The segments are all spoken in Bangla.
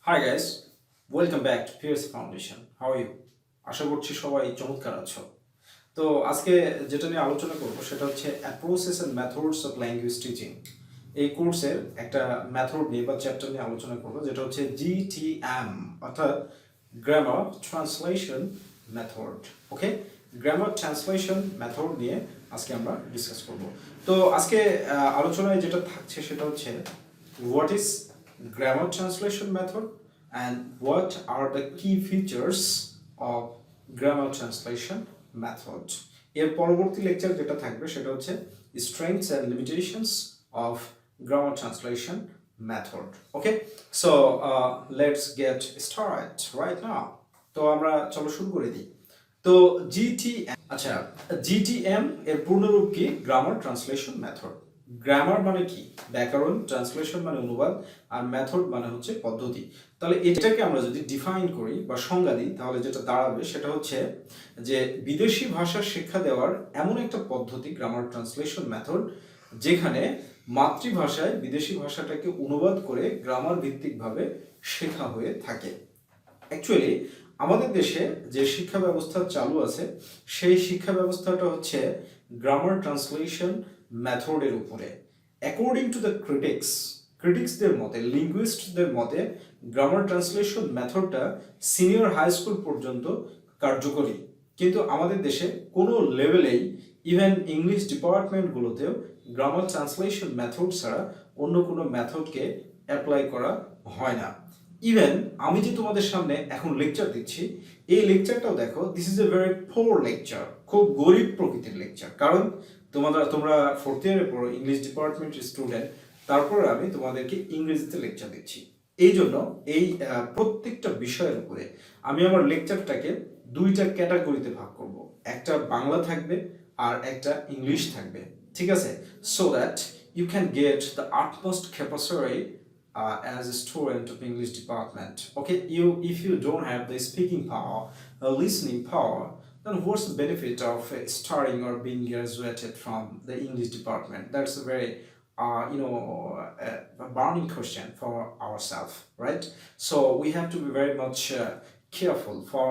Hi guys, welcome back to PRC Foundation. How are you? আশা করছি সবাই চমৎকার আছো। তো আজকে যেটা নিয়ে আলোচনা করব সেটা হচ্ছে approaches and methods of language teaching. এই কোর্সের একটা মেথড নিয়ে বা চ্যাপ্টার নিয়ে আলোচনা করব যেটা হচ্ছে GTM অর্থাৎ গ্রামার ট্রান্সলেশন মেথড। ওকে, গ্রামার ট্রান্সলেশন মেথড নিয়ে আজকে আমরা ডিসকাস করব। তো আজকে আলোচনায় যেটা থাকছে সেটা হচ্ছে what is grammar translation method and what are the key features of grammar translation method. এর পরবর্তী লেকচার যেটা থাকবে সেটা হচ্ছে strengths and limitations of grammar translation method. Okay, so let's get started right now. তো আমরা চলো শুরু করে দিই। তো GTM, আচ্ছা, GTM এর পূর্ণরূপ কি? Grammar translation method. গ্রামার মানে কি? ব্যাকরণ, ট্রান্সলেশন মানে অনুবাদ, আর মেথড মানে হচ্ছে পদ্ধতি। তাহলে এটাকে আমরা যদি ডিফাইন করি বা সংজ্ঞা দিই তাহলে যেটা দাঁড়াবে সেটা হচ্ছে যে বিদেশি ভাষা শিক্ষা দেওয়ার এমন একটা পদ্ধতি গ্রামার ট্রান্সলেশন মেথড যেখানে মাতৃভাষায় বিদেশি ভাষাটাকে অনুবাদ করে গ্রামার ভিত্তিকভাবে শেখা হয়ে থাকে। অ্যাকচুয়ালি আমাদের দেশে যে শিক্ষা ব্যবস্থা চালু আছে সেই শিক্ষা ব্যবস্থাটা হচ্ছে গ্রামার ট্রান্সলেশন মেথডের উপরে। অ্যাকর্ডিং টু দ্য ক্রিটিক্সদের মতে, লিঙ্গুইস্টদের মতে গ্রামার ট্রান্সলেশন মেথডটা সিনিয়র হাই স্কুল পর্যন্ত কার্যকরী, কিন্তু আমাদের দেশে কোনো লেভেলেই ইভেন ইংলিশ ডিপার্টমেন্টগুলোতেও গ্রামার ট্রান্সলেশন মেথড ছাড়া অন্য কোনো মেথডকে অ্যাপ্লাই করা হয় না। ইভেন আমি যে তোমাদের সামনে এখন লেকচার দিচ্ছি এই লেকচারটাও দেখো, this is a very poor lecture, খুব গরিব প্রকৃতির লেকচার। কারণ তোমরা ফোর্থ ইয়ারে পড়ো, ইংলিশ ডিপার্টমেন্টের স্টুডেন্ট, তারপর আমি তোমাদেরকে ইংরেজিতে লেকচার দিচ্ছি। এই জন্য এই প্রত্যেকটা বিষয়ের উপরে আমি আমার লেকচারটাকে দুইটা ক্যাটাগরিতে ভাগ করব, একটা বাংলা থাকবে আর একটা ইংলিশ থাকবে, ঠিক আছে? So that you can get the utmost capacity as a student of English department. Okay, if you don't have the speaking power, listening power, then what's the benefit of starting or being graduated from the English department? That's a very a burning question for ourselves, right? So we have to be very much careful for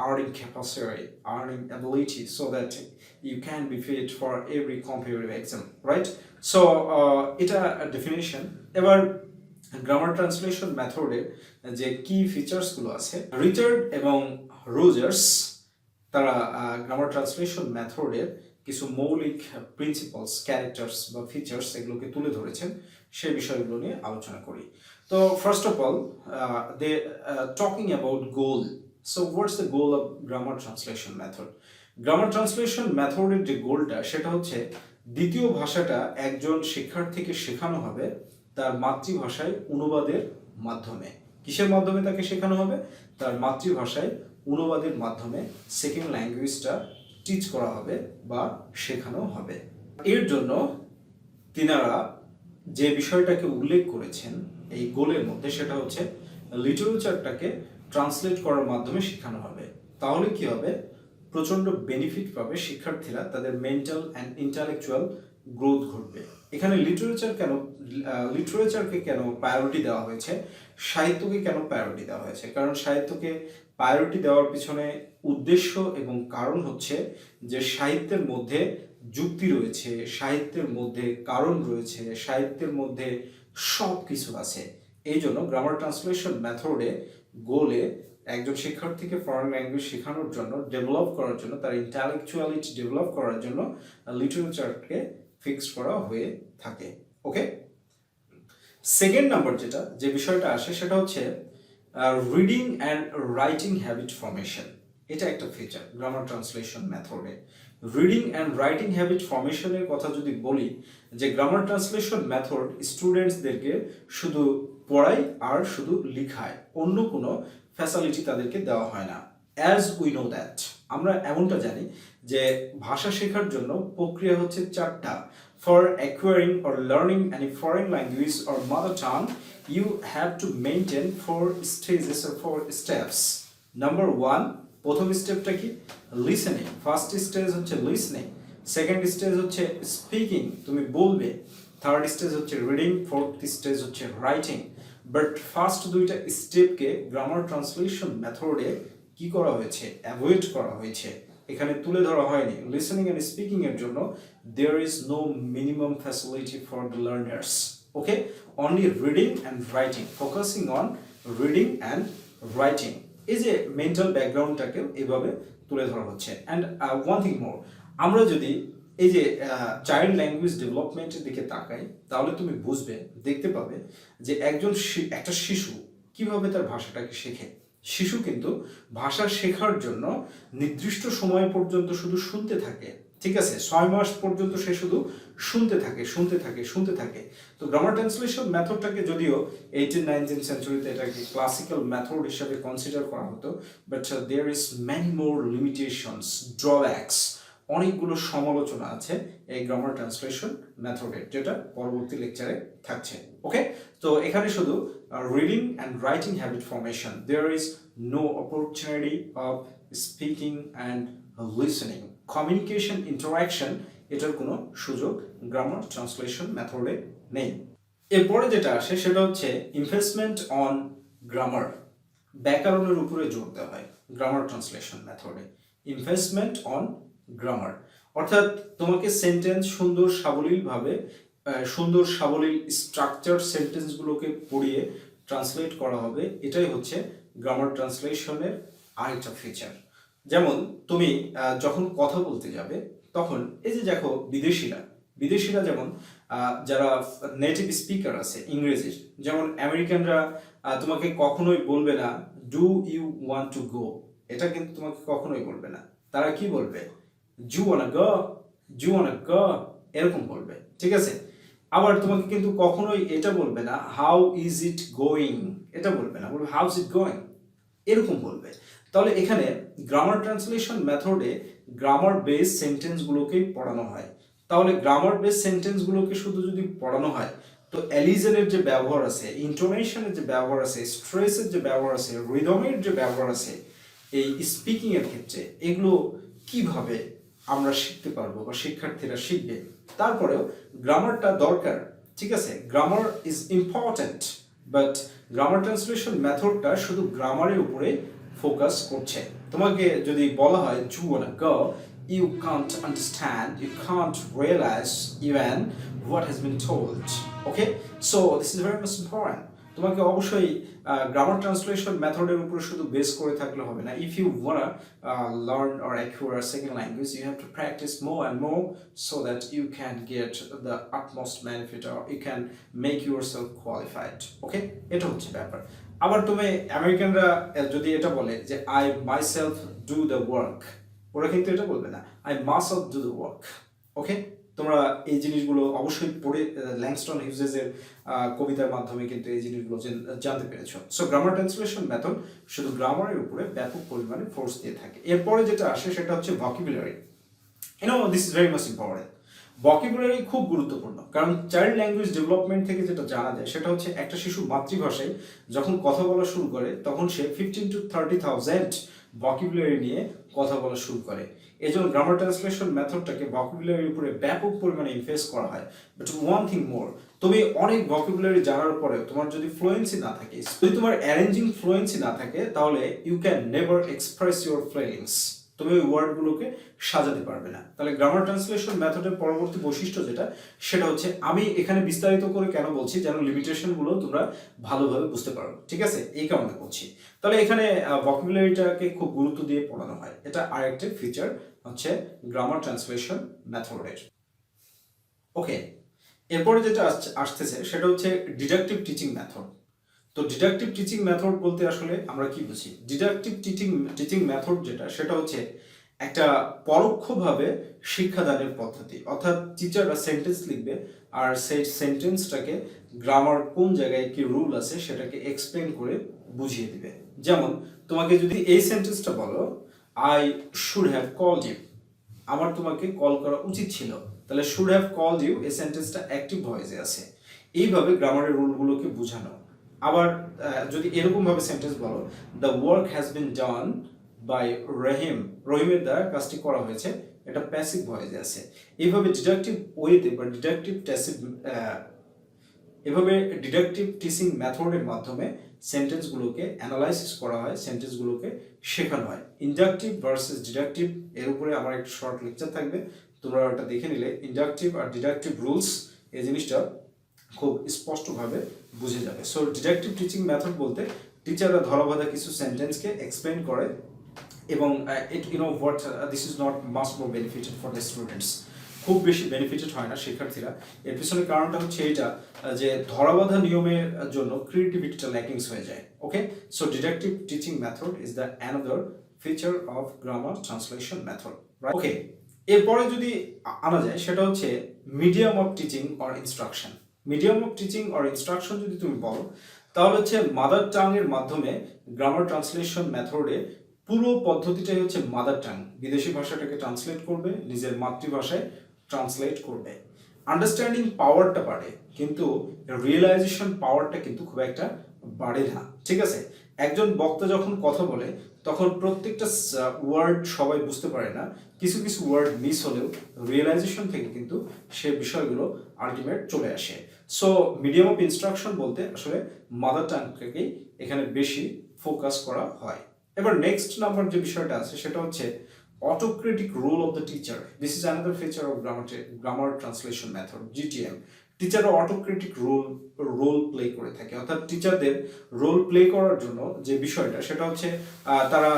earning capacity, earning ability, so that you can be fit for every competitive exam, right? So এটা definition. এবার গ্রামার ট্রান্সলেশন মেথডের যে কি ফিচার্সগুলো আছে, রিচার্ড এবং রোজার্স তারা গ্রামার ট্রান্সলেশন মেথডের কিছু মৌলিক প্রিন্সিপালস, ক্যারেক্টার্স বা ফিচার্স এগুলোকে তুলে ধরেছেন, সেই বিষয়গুলো নিয়ে আলোচনা করি। তো first of all they talking about goal. So what's the goal of grammar translation method? Grammar translation মেথডের যে গোলটা সেটা হচ্ছে দ্বিতীয় ভাষাটা একজন শিক্ষার্থীকে শেখানো হবে তার মাতৃভাষায় অনুবাদের মাধ্যমে। কিসের মাধ্যমে তাকে শেখানো হবে? তার মাতৃভাষায় অনুবাদের মাধ্যমে সেকেন্ড ল্যাঙ্গুয়েজটা টিচ করা হবে বা শেখানো হবে। এর জন্য তিনারা যে বিষয়টাকে উল্লেখ করেছেন এই গোলের মধ্যে সেটা হচ্ছে লিটারেচারটাকে ট্রান্সলেট করার মাধ্যমে শেখানো হবে। তাহলে কি হবে? প্রচণ্ড বেনিফিট পাবে শিক্ষার্থীরা, তাদের মেন্টাল অ্যান্ড ইন্টালেকচুয়াল গ্রোথ ঘটবে। এখানে লিটারেচারকে কেন প্রায়োরিটি দেওয়া হয়েছে, সাহিত্যকে কেন প্রায়োরিটি দেওয়া হয়েছে? কারণ সাহিত্যকে প্রায়োরিটি দেওয়ার পিছনে উদ্দেশ্য এবং কারণ হচ্ছে যে সাহিত্যের মধ্যে যুক্তি রয়েছে, সাহিত্যের মধ্যে কারণ রয়েছে, সাহিত্যের মধ্যে সব কিছু আছে। এই জন্য গ্রামার ট্রান্সলেশন মেথডে গোলে একজন শিক্ষার্থীকে ফরেন ল্যাঙ্গুয়েজ শেখানোর জন্য, ডেভেলপ করার জন্য, তার ইন্টালেকচুয়ালিটি ডেভেলপ করার জন্য লিটারেচারকে ফিক্সড করা হয়ে থাকে। ওকে, সেকেন্ড নাম্বার যে বিষয়টা আসে সেটা হচ্ছে reading and writing habit formation. এটা একটা ফিচার গ্রামার ট্রান্সলেশন মেথডে। রিডিং অ্যান্ড রাইটিং হ্যাবিট ফর্মেশনের কথা যদি বলি, যে গ্রামার ট্রান্সলেশন মেথড স্টুডেন্টসদেরকে শুধু পড়ায় আর শুধু লিখায়, অন্য কোনো ফ্যাসিলিটি তাদেরকে দেওয়া হয় না। অ্যাজ উই নো দ্যাট, আমরা এমনটা জানি যে ভাষা শেখার জন্য প্রক্রিয়া হচ্ছে চারটা। For acquiring or learning any foreign language or mother tongue, you have to maintain 4 stages or 4 steps. Number 1, প্রথম স্টেপটা কি? লিসেনিং। ফার্স্ট স্টেজ হচ্ছে লিসেনিং, সেকেন্ড স্টেজ হচ্ছে স্পিকিং, তুমি বলবে, থার্ড স্টেজ হচ্ছে রিডিং, ফোর্থ স্টেজ হচ্ছে রাইটিং। বাট ফার্স্ট দুইটা স্টেপকে গ্রামার ট্রান্সলেশন মেথডে কি করা হয়েছে, অ্যাভয়েড করা হয়েছে, এখানে তুলে ধরা হয়নি। লিসেনিং অ্যান্ড স্পিকিং এর জন্য there is no minimum facility for the learners, okay, only reading and writing, focusing on reading and writing. এই যে মেন্টাল ব্যাকগ্রাউন্ডটাকে এভাবে তুলে ধরা হচ্ছে। অ্যান্ড ওয়ান থিং মোর, আমরা যদি এই যে চাইল্ড ল্যাঙ্গুয়েজ ডেভেলপমেন্টের দিকে তাকাই, তাহলে তুমি বুঝবে, দেখতে পাবে যে একটা শিশু কিভাবে তার ভাষাটাকে শেখে। শিশু কিন্তু ভাষা শেখার জন্য নির্দিষ্ট সময় পর্যন্ত শুধু শুনতে থাকে, ঠিক আছে, 6 মাস পর্যন্ত সে শুধু শুনতে থাকে। তো গ্রামার ট্রান্সলেশন মেথডটাকে যদিও 18-19 সেঞ্চুরিতে এটাকে ক্লাসিক্যাল মেথড হিসেবে কনসিডার করা হতো, but there is many more limitations, drawbacks, অনেকগুলো সমালোচনা আছে এই গ্রামার ট্রান্সলেশন মেথডের, যেটা পরবর্তী লেকচারে থাকছে, ওকে। তো এখানে শুধু reading and writing habit formation, there is no opportunity of speaking and listening, communication interaction, এটার কোনো সুযোগ গ্রামার ট্রান্সলেশন মেথডে নেই। এরপরে যেটা আসে সেটা হচ্ছে ইনভেস্টমেন্ট অন গ্রামার, ব্যাকরণের উপরে জোর দেওয়া হয় গ্রামার ট্রান্সলেশন মেথডে, ইনভেস্টমেন্ট অন গ্রামার, অর্থাৎ তোমাকে সেন্টেন্স সুন্দর সাবলীল স্ট্রাকচার সেন্টেন্সগুলোকে পড়িয়ে ট্রান্সলেট করা হবে। এটাই হচ্ছে গ্রামার ট্রান্সলেশনের আরেকটা ফিচার। যেমন তুমি যখন কথা বলতে যাবে, তখন এই যে দেখো বিদেশিরা যেমন যারা নেটিভ স্পিকার আছে ইংরেজির, যেমন আমেরিকানরা তোমাকে কখনোই বলবে না do you want to go, এটা কিন্তু তোমাকে কখনোই বলবে না। তারা কি বলবে, ডু ওয়ান্না গো, এরকম বলবে, ঠিক আছে। আবার তোমাকে কিন্তু কখনোই এটা বলবে না হাউ ইজ ইট গোয়িং, এটা বলবে না, বলবে হাউ ইজ ইট গোয়িং, এরকম বলবে। তাহলে এখানে গ্রামার ট্রান্সলেশন মেথডে গ্রামার বেস সেন্টেন্সগুলোকেই পড়ানো হয়। তাহলে গ্রামার বেস সেন্টেন্সগুলোকে শুধু যদি পড়ানো হয়, তো অ্যালিজেনের যে ব্যবহার আছে, ইন্টোনেশনের যে ব্যবহার আছে, স্ট্রেসের যে ব্যবহার আছে, রিদমের যে ব্যবহার আছে এই স্পিকিং এর ক্ষেত্রে, এগুলো কিভাবে আমরা শিখতে পারবো বা শিক্ষার্থীরা শিখবে। তারপরেও গ্রামারটা দরকার, ঠিক আছে, grammar is important, but grammar translation মেথডটা শুধু গ্রামারের উপরে ফোকাস করছে। তোমাকে যদি বলা হয় do wanna go, you can't understand, you can't realize even what has been told, okay, so this is very much important. তোমাকে অবশ্যই গ্রামার ট্রান্সলেশন মেথডের উপর শুধু বেস করে থাকলে হবে না। If you wanna learn or acquire second language, you have to practise more and more so that you can get the utmost benefit or you can make yourself qualified, okay, এটা হচ্ছে ব্যাপার। আবার তুমি আমেরিকানরা যদি এটা বলে যে I myself do the work, ওরা কিন্তু এটা বলবে না I must do the work, okay. তোমরা এই জিনিসগুলো অবশ্যই পড়ে ল্যাংস্টন হিউজেসের কবিতার মাধ্যমে কিন্তু এই জিনিসগুলো জানতে পেরেছো। সো গ্রামার ট্রান্সলেশন মেথড শুধু গ্রামারের উপরে ব্যাপক পরিমাণে ফোর্স দিয়ে থাকে। এরপরে যেটা আসে সেটা হচ্ছে vocabulary. This is very much important. Vocabulary খুব গুরুত্বপূর্ণ, কারণ চাইল্ড ল্যাঙ্গুয়েজ ডেভেলপমেন্ট থেকে যেটা জানা যায় সেটা হচ্ছে একটা শিশু মাতৃভাষায় যখন কথা বলা শুরু করে, তখন সে 15,000 to 30,000 ভোকাবুলারি নিয়ে কথা বলা শুরু করে। এই জন্য গ্রামার ট্রান্সলেশন মেথডটাকে ভোকাবুলারির উপরে ব্যাপক পরিমাণে ইনভেস্ট করা হয়। বাট ওয়ান থিং মোর, তুমি অনেক ভোকাবুলারি জানার পরেও তোমার যদি ফ্লুয়েন্সি না থাকে, যদি তোমার অ্যারেঞ্জিং ফ্লুয়েন্সি না থাকে, তাহলে you can never express your feelings, তুমি ওই ওয়ার্ডগুলোকে সাজাতে পারবে না। তাহলে গ্রামার ট্রান্সলেশন মেথডের পরবর্তী বৈশিষ্ট্য যেটা, সেটা হচ্ছে, আমি এখানে বিস্তারিত করে কেন বলছি, যেন লিমিটেশনগুলো তোমরা ভালোভাবে বুঝতে পারো, ঠিক আছে, এই কারণে বলছি। তাহলে এখানে ভোকাবুলারিটাকে খুব গুরুত্ব দিয়ে পড়ানো হয়, এটা আরেকটা ফিচার হচ্ছে গ্রামার ট্রান্সলেশন মেথডের, ওকে। এরপরে যেটা আসতেছে সেটা হচ্ছে ডিডাকটিভ টিচিং মেথড। তো ডিডাকটিভ টিচিং মেথড বলতে আসলে আমরা কি বুঝি? ডিডাকটিভ টিচিং মেথড যেটা, সেটা হচ্ছে একটা পরোক্ষভাবে শিক্ষাদানের পদ্ধতি, অর্থাৎ টিচাররা সেন্টেন্স লিখবে আর সেই সেন্টেন্সটাকে গ্রামার কোন জায়গায় কি রুল আছে সেটাকে এক্সপ্লেন করে বুঝিয়ে দিবে। যেমন তোমাকে যদি এই সেন্টেন্সটা বলো, I should have called you, আমার তোমাকে কল করা উচিত ছিল, তাহলে শুড হ্যাভ কলড ইউ এই সেন্টেন্সটা অ্যাক্টিভ ভয়েসে আছে। এইভাবে গ্রামারের রুলগুলোকে বোঝানো। আবার যদি এরকম ভাবে সেন্টেন্স বলো, the work has been done by রহিমের দ্বারা কাজটি করা হয়েছে, এটা প্যাসিভ ভয়েসে আছে। এইভাবে ডিডাকটিভ ওয়েতে বা ডিডাকটিভ এভাবে ডিডাকটিভ টিচিং মেথডের মাধ্যমে সেন্টেন্সগুলোকে অ্যানালাইসিস করা হয়, সেন্টেন্সগুলোকে শেখানো হয়। ইন্ডাকটিভ ভার্সেস ডিডাকটিভ এর উপরে আমার একটা শর্ট লেকচার থাকবে, তোমরা ওটা দেখে নিলে ইন্ডাকটিভ আর ডিডাকটিভ রুলস এই জিনিসটা খুব স্পষ্টভাবে বুঝে যাবে। সো ডিডাকটিভ টিচিং মেথড বলতে টিচাররা ধরাবাঁধা কিছু সেন্টেন্সকে এক্সপ্লেন করে এবং it what this is not much more benefited for the students, খুব বেশি বেনিফিটেড হয় না শিক্ষার্থীরা। এর পিছনে কারণটা হচ্ছে এইটা যে ধরাবাঁধা নিয়মের জন্য ক্রিয়েটিভিটিটা ল্যাকিংস হয়ে যায়। Okay, so deductive teaching method is the another feature of grammar translation method. Okay, এরপরে যদি আনা যায় সেটা হচ্ছে medium of teaching or instruction. Medium of teaching or instruction যদি তুমি বলো তাহলে হচ্ছে মাদার টাং এর মাধ্যমে গ্রামার ট্রান্সলেশন মেথডে পুরো পদ্ধতিটাই হচ্ছে মাদার টাং, বিদেশি ভাষাটাকে ট্রান্সলেট করবে, নিজের মাতৃভাষায় ট্রান্সলেট করবে। আন্ডারস্ট্যান্ডিং পাওয়ারটা বাড়ে কিন্তু রিয়েলাইজেশন পাওয়ারটা কিন্তু খুব একটা বাড়ে না। ঠিক আছে, একজন বক্তা যখন কথা বলে তখন প্রত্যেকটা ওয়ার্ড সবাই বুঝতে পারে না, কিছু কিছু ওয়ার্ড মিস হলেও রিয়েলাইজেশন থেকে কিন্তু সে বিষয়গুলো আলটিমেট চলে আসে। সো মিডিয়াম অফ ইনস্ট্রাকশন বলতে আসলে মাদার টাংটাকেই এখানে বেশি ফোকাস করা হয়। এবার নেক্সট নাম্বার যে বিষয়টা আছে সেটা হচ্ছে autocritic role of the teacher. This is another feature of grammar translation method, GTM. টিচাররা অটোক্রিটিক রোল প্লে করে থাকে, অর্থাৎ টিচারদের রোল প্লে করার জন্য যে বিষয়টা সেটা হচ্ছে তারা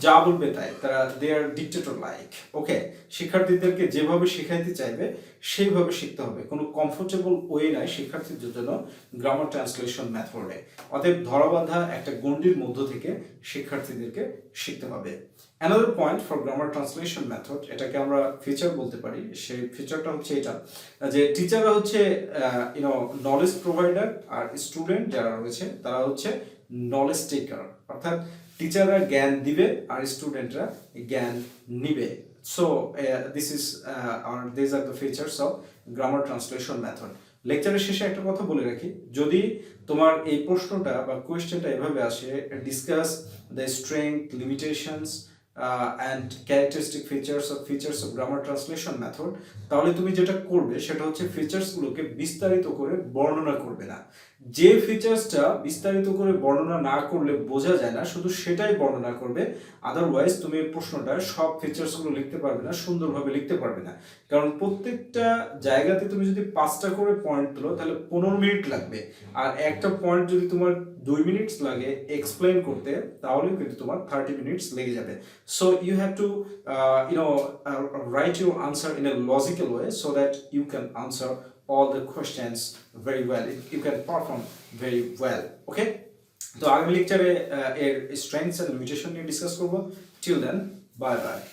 যা বলবে তাই, তারা দে আর ডিক্টেটর লাইক। ওকে, শিক্ষার্থীদেরকে যেভাবে শেখাইতে চাইবে সেইভাবে শিখতে হবে, কোনো কমফোর্টেবল ওয়ে নাই শিক্ষার্থীদের জন্য গ্রামার ট্রান্সলেশন মেথডে। অতএব ধরাবাঁধা একটা গণ্ডির মধ্য থেকে শিক্ষার্থীদেরকে শিখতে হবে। Another point for grammar translation method, এটাকে আমরা ফিচার বলতে পারি, সেই ফিচারটা হচ্ছে এটা যে টিচাররা হচ্ছে নলেজ প্রোভাইডার আর স্টুডেন্ট যারা রয়েছে তারা হচ্ছে নলেজ টেকার, অর্থাৎ টিচাররা জ্ঞান দিবে আর স্টুডেন্টরা জ্ঞান নিবে। So this are the features of grammar translation method. লেকচারের শেষে একটা কথা বলে রাখি, যদি তোমার এই প্রশ্নটা বা কোয়েশ্চেনটা এভাবে আসে, discuss the strength, limitations and characteristic features of grammar translation method, তাহলে তুমি যেটা করবে সেটা হচ্ছে ফিচার্সগুলোকে বিস্তারিত করে বর্ণনা করবে না। যে ফিচার্সটা বিস্তারিত করে বর্ণনা না করলে বোঝা যায় না, শুধু সেটাই বর্ণনা করবে। আদারওয়াইজ তুমি এই প্রশ্নটা সব ফিচার্সগুলো লিখতে পারবে না, সুন্দরভাবে লিখতে পারবে না, কারণ প্রত্যেকটা জায়গাতে তুমি যদি 5টা করে পয়েন্ট তুলো তাহলে 15 মিনিট লাগবে, আর একটা পয়েন্ট যদি তোমার 2 মিনিটস লাগে এক্সপ্লেন করতে তাহলেও কিন্তু তোমার 30 মিনিটস লেগে যাবে। So you have to write your answer in a logical way so that you can answer all the questions very well. You can perform very well. Okay? তো আগামী লেকচারে এর স্ট্রেংথস এন্ড লিমিটেশন নিয়ে ডিসকাস করব। Till then, bye bye.